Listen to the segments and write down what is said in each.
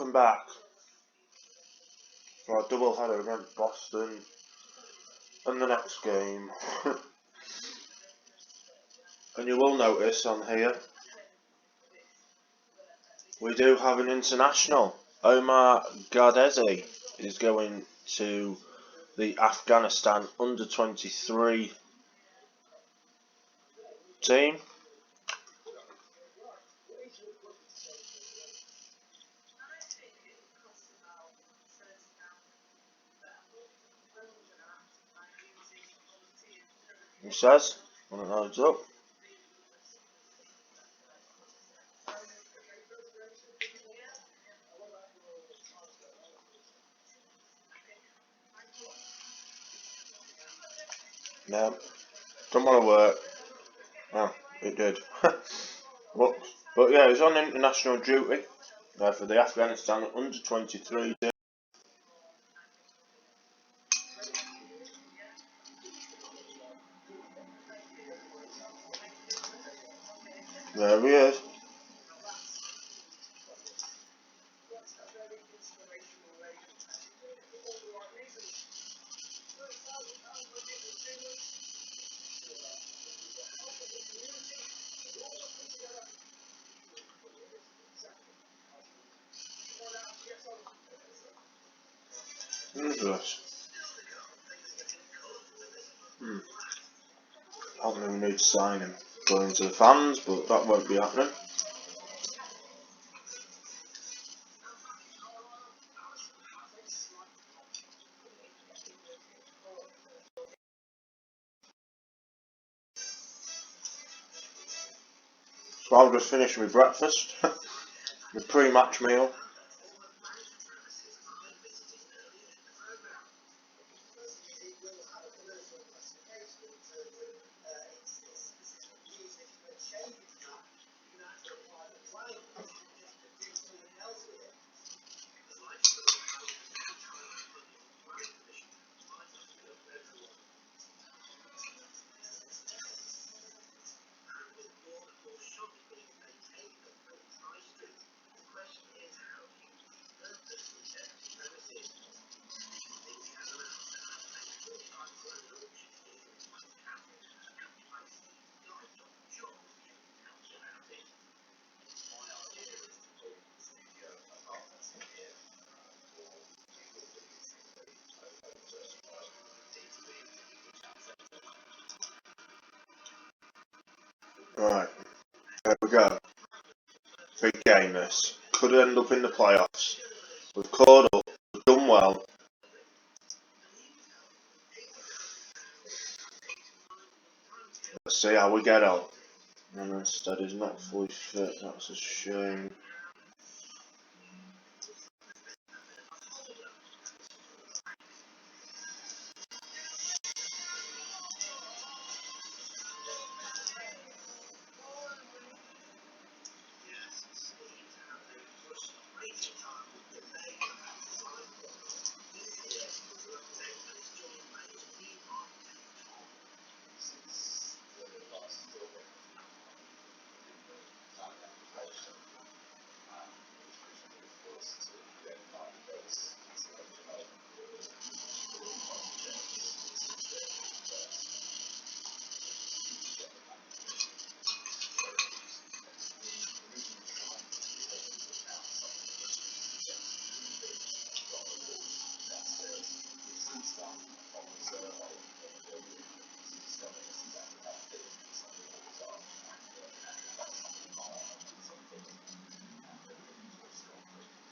welcome back for our double header against Boston and the next game. And you will notice on here we do have an international. Omar Gardezi is going to the Afghanistan under-23 team. He says, when it loads up. No, don't want to work. Oh, it did. but yeah, he's on international duty for the Afghanistan under-23 team. There he is. Who's this? I don't even need to sign him. Going to the fans, but that won't be happening. So I'll just finish my breakfast, my pre-match meal. Right, there we go. Big game this. Could end up in the playoffs. We've caught up, we've done well. Let's see how we get on. And instead he's not fully fit, that's a shame.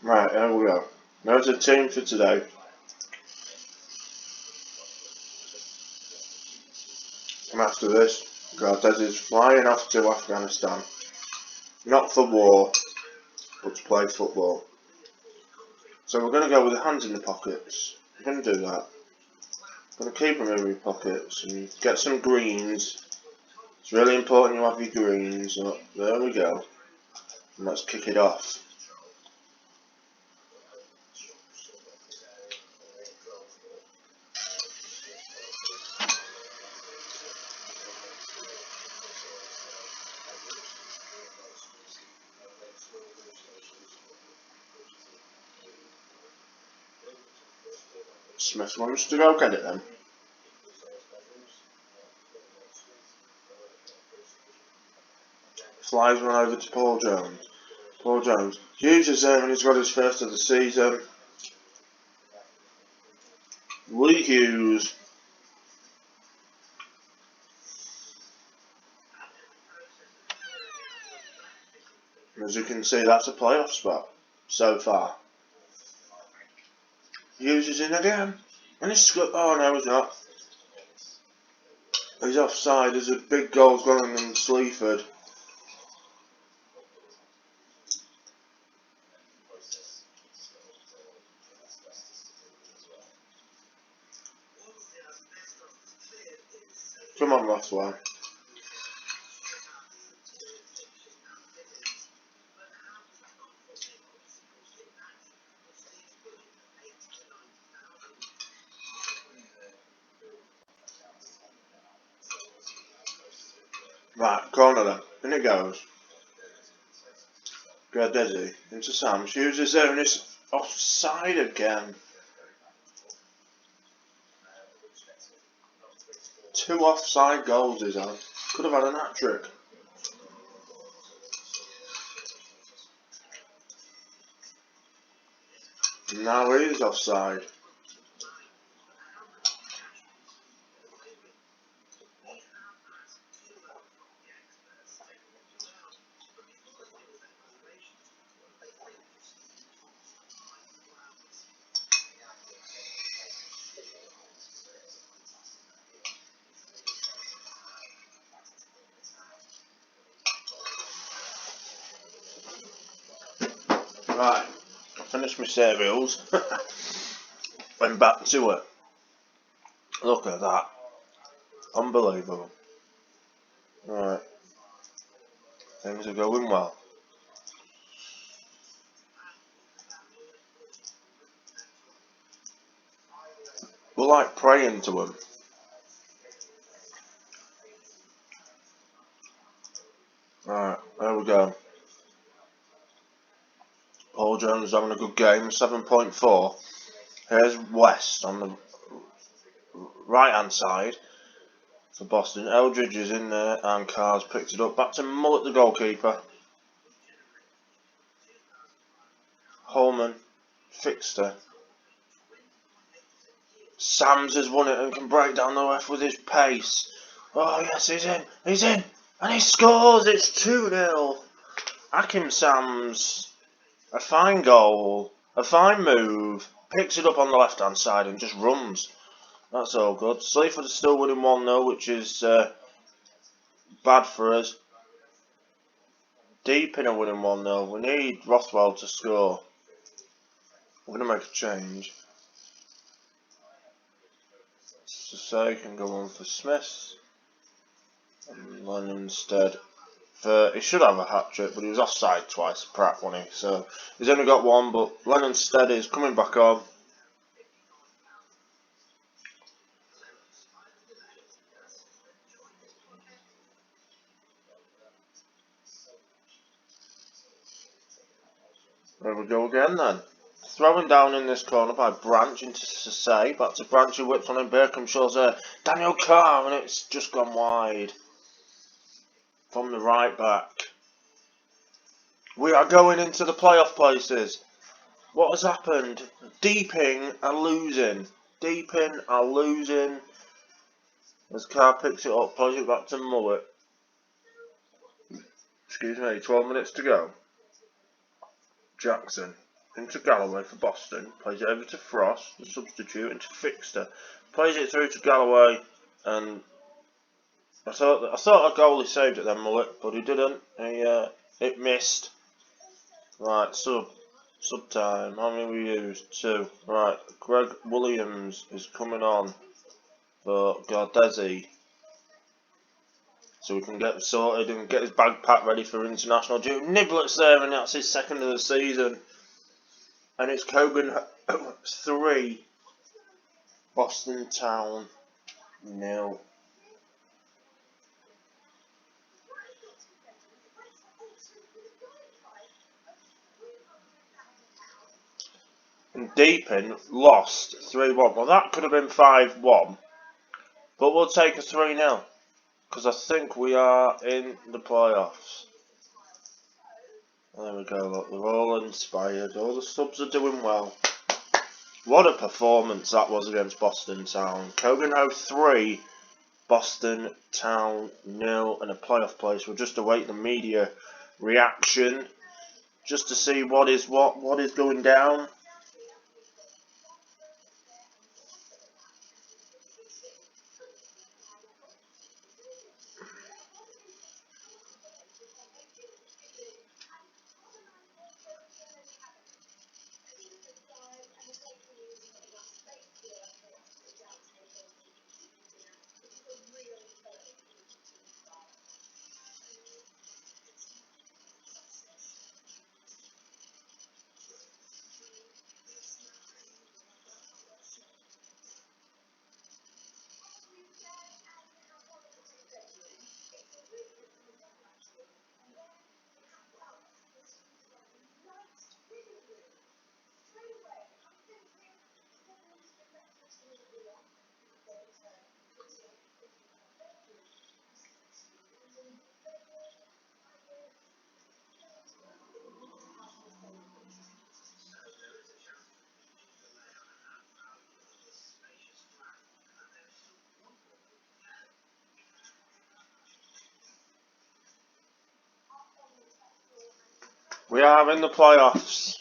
Right, here we go. There's the team for today. And after this, Gardez is flying off to Afghanistan. Not for war, but to play football. So we're going to go with the hands in the pockets. We're going to do that. Going to keep them in your pockets and get some greens. It's really important you have your greens. Oh, there we go. And let's kick it off. Smith wants to go get it then. Flies one over to Paul Jones. Paul Jones. Hughes is there and he's got his first of the season. Lee Hughes. As you can see, that's a playoff spot so far. Hughes is in again. And he's oh no, he's not. He's offside. There's a big goal going in Sleaford. Come on, Rothwell. Right, corner then. In it goes. Gardesi into Sam. Hughes is there and it's offside again. 2 offside goals he's had. Could have had an hat-trick. Now he is offside. Right, I finished my cereals. Went back to it. Look at that. Unbelievable. Right. Things are going well. We're like praying to him. Right, there we go. Paul Jones having a good game, 7.4. Here's West on the right hand side for Boston. Eldridge is in there and Carr's picked it up. Back to Mullet, the goalkeeper. Holman fixed her. Sams has won it and can break down the left with his pace. Oh yes, he's in, and he scores. It's 2-0. Akim Sams, a fine goal, a fine move. Picks it up on the left hand side and just runs. That's all good. Sleaford is still winning 1-0, which is bad for us. Deepin are winning 1-0. We need Rothwell to score. We're going to make a change. So can go on for Smith. And Lennon instead. He should have a hat-trick, but he was offside twice, Pratt, wasn't he? So he's only got one, but Lennon instead is coming back on. There we go again then. Throwing down in this corner by Branch into Sasay. Back to Branch who whips on in. Berkhamshaw's there. Daniel Carr, and it's just gone wide. From the right back. We are going into the playoff places. What has happened? Deeping are losing. Deeping are losing. As Carr picks it up, plays it back to Mullet. Excuse me, 12 minutes to go. Jackson into Galloway for Boston. Plays it over to Frost, the substitute, into Fixter. Plays it through to Galloway, and I thought a goalie saved it then, Mullet, but he didn't. It missed. Right, sub time. How many we used? 2. Right, Greg Williams is coming on for Gardesi, so we can get sorted and get his bag packed ready for international duty. Niblett's there, and that's his second of the season. And it's Cogenhoe 3, Boston Town 0. And Deepin lost 3-1. Well, that could have been 5-1. But we'll take a 3-0. Because I think we are in the playoffs. There we go, look, they're all inspired. All the subs are doing well. What a performance that was against Boston Town. Cogenhoe 3, Boston Town 0, and a playoff place. We'll just await the media reaction just to see what is going down. We are in the playoffs.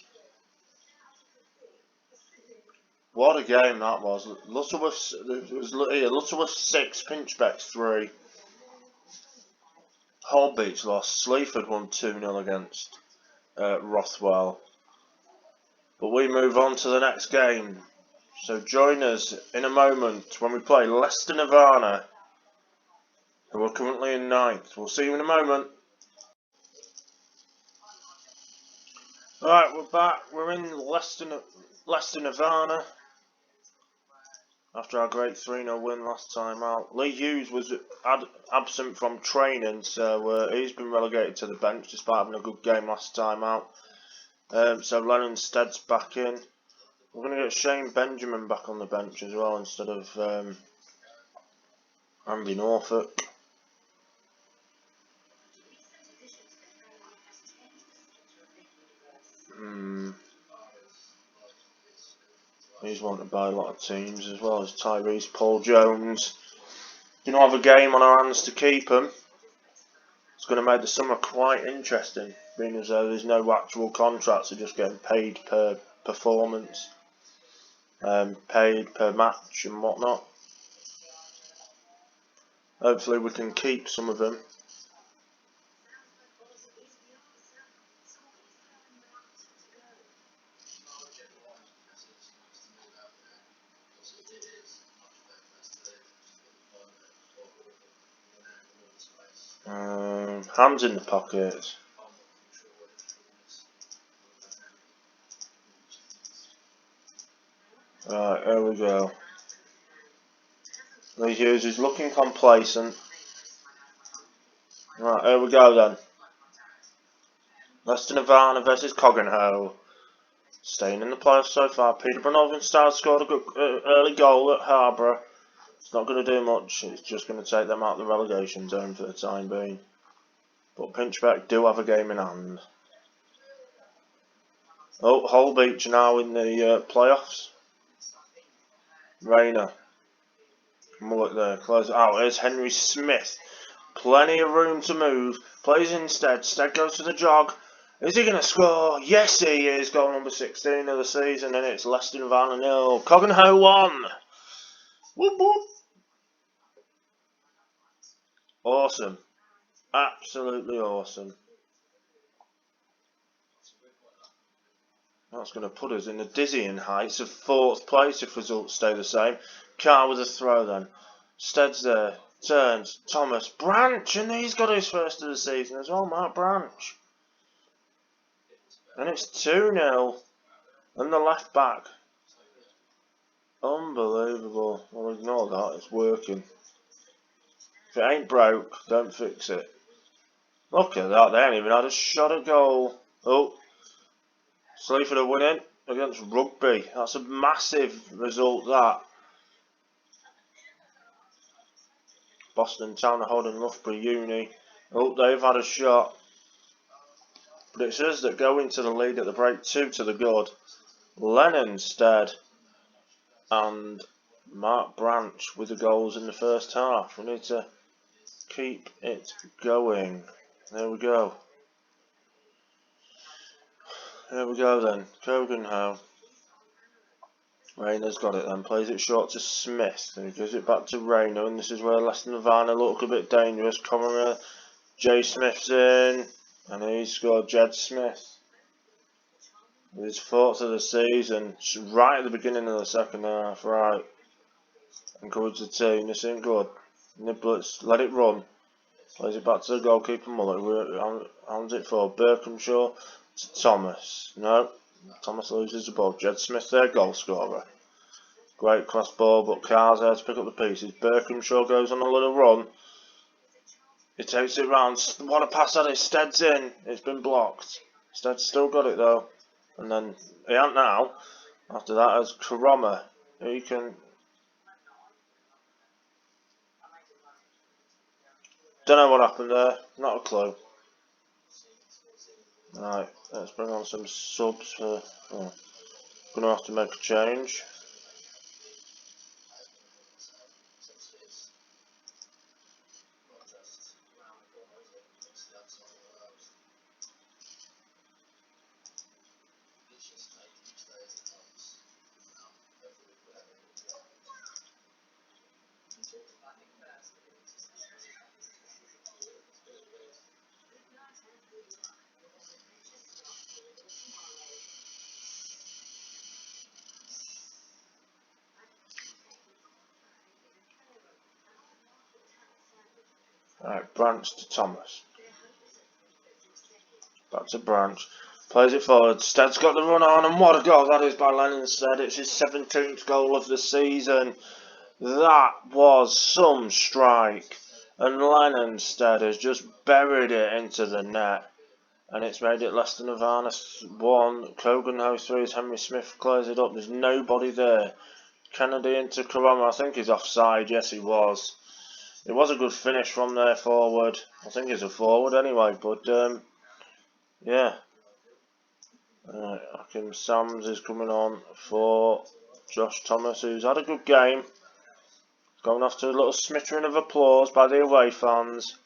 What a game that was. Lutterworth 6, Pinchbeck 3. Holbeach lost. Sleaford won 2-0 against Rothwell. But we move on to the next game. So join us in a moment when we play Leicester Nirvana, who are currently in 9th. We'll see you in a moment. Right, we're back. We're in Leicester Nirvana after our great 3-0 win last time out. Lee Hughes was absent from training, so he's been relegated to the bench despite having a good game last time out. So Lennon Stead's back in. We're going to get Shane Benjamin back on the bench as well instead of Andy Norfolk. He's wanted by a lot of teams as well as Tyrese Paul Jones. You know, have a game on our hands to keep him. It's going to make the summer quite interesting, being as though there's no actual contracts, they're just getting paid per performance, paid per match and whatnot. Hopefully we can keep some of them. Hands in the pockets. Right, here we go. Lee Hughes is looking complacent. Right, here we go then. Leicester Nirvana versus Cogenhoe. Staying in the playoffs so far. Peterborough Northern Stars scored a good early goal at Harborough. It's not going to do much. It's just going to take them out of the relegation zone for the time being. But Pinchbeck do have a game in hand. Oh, Holbeach now in the playoffs. Rayner. Mullock there. Close it out. Here's Henry Smith. Plenty of room to move. Plays instead. Stead goes for the jog. Is he going to score? Yes, he is. Goal number 16 of the season, and it's Leicester Nirvana 0. Cogenhoe 1. Whoop whoop. Awesome. Absolutely awesome. That's going to put us in the dizzying heights of 4th place if results stay the same. Carr with a throw then. Stead's there. Turns. Thomas. Branch. And he's got his first of the season as well. Mark Branch. And it's 2-0. And the left back. Unbelievable. Well, ignore that. It's working. If it ain't broke, don't fix it. Look at that. They ain't even had a shot at goal. Oh. Sleaford are winning. against Rugby. That's a massive result, that. Boston Town are holding Loughborough Uni. Oh, they've had a shot. But it's us that go into the lead at the break, 2 to the good. Lennonstead and Mark Branch with the goals in the first half. We need to keep it going. There we go. Here we go then. Cogenhoe. Rayner's got it then. Plays it short to Smith. And he gives it back to Rayner. And this is where Leicester Nirvana look a bit dangerous. Comerah. Jay Smith's in. And he's scored. Jed Smith. His 4th of the season. Right at the beginning of the second half. Right. Encourage the team. This ain't good. Niblets. Let it run. Plays it back to the goalkeeper Muller. Hands it for Berkhamshaw to Thomas. No. Thomas loses the ball. Jed Smith, their goal scorer. Great cross ball, but Carr's there to pick up the pieces. Berkhamshaw goes on a little run. He takes it round. What a pass that is. Stead's in. It's been blocked. Stead's still got it though. And then he ain't now. After that is Karama. He can. Don't know what happened there. Not a clue. Right, let's bring on some subs for. Oh, gonna have to make a change. Right, Branch to Thomas. Back to Branch. Plays it forward. Stead's got the run on, and what a goal that is by Lennonstead. It's his 17th goal of the season. That was some strike. And Lennonstead has just buried it into the net. And it's made it Leicester Nirvana 1. Cogenhoe 3 as Henry Smith clears it up. There's nobody there. Kennedy into Karama. I think he's offside. Yes, he was. It was a good finish from there forward. I think he's a forward anyway, but yeah. Hakim Sams is coming on for Josh Thomas, who's had a good game. Going off to a little smattering of applause by the away fans.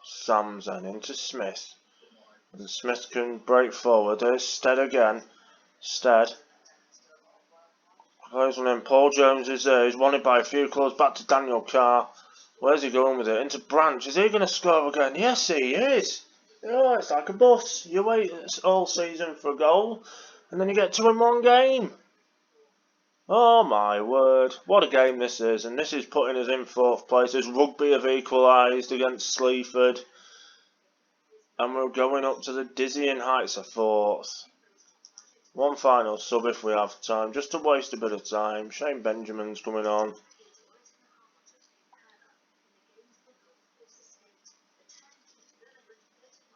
Sams then into Smith. And Smith can break forward. There's Stead again. Stead. Plays one in. Paul Jones is there. He's wanted by a few claws. Back to Daniel Carr. Where's he going with it? Into Branch. Is he going to score again? Yes, he is. Oh, it's like a bus. You wait all season for a goal, and then you get 2 in one game. Oh my word. What a game this is. And this is putting us in 4th place as Rugby have equalised against Sleaford. And we're going up to the dizzying heights of 4th. One final sub if we have time, just to waste a bit of time. Shane Benjamin's coming on.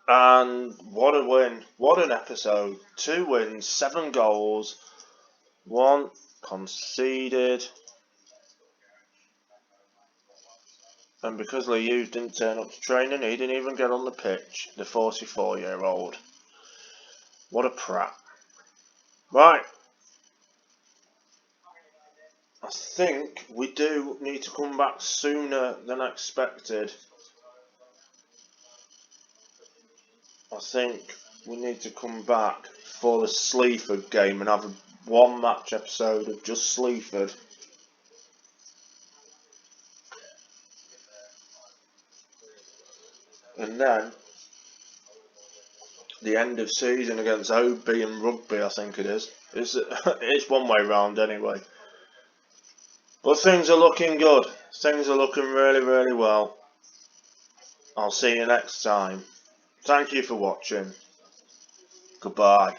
And what a win. What an episode. 2 wins, 7 goals, 1 conceded. And because Lee Hughes didn't turn up to training, he didn't even get on the pitch. The 44-year-old. What a prat. Right. I think we do need to come back sooner than expected. I think we need to come back for the Sleaford game and have a 1 match episode of just Sleaford. And then the end of season against OB and Rugby, I think it is. It's one way round anyway. But things are looking good. Things are looking really, really well. I'll see you next time. Thank you for watching. Goodbye.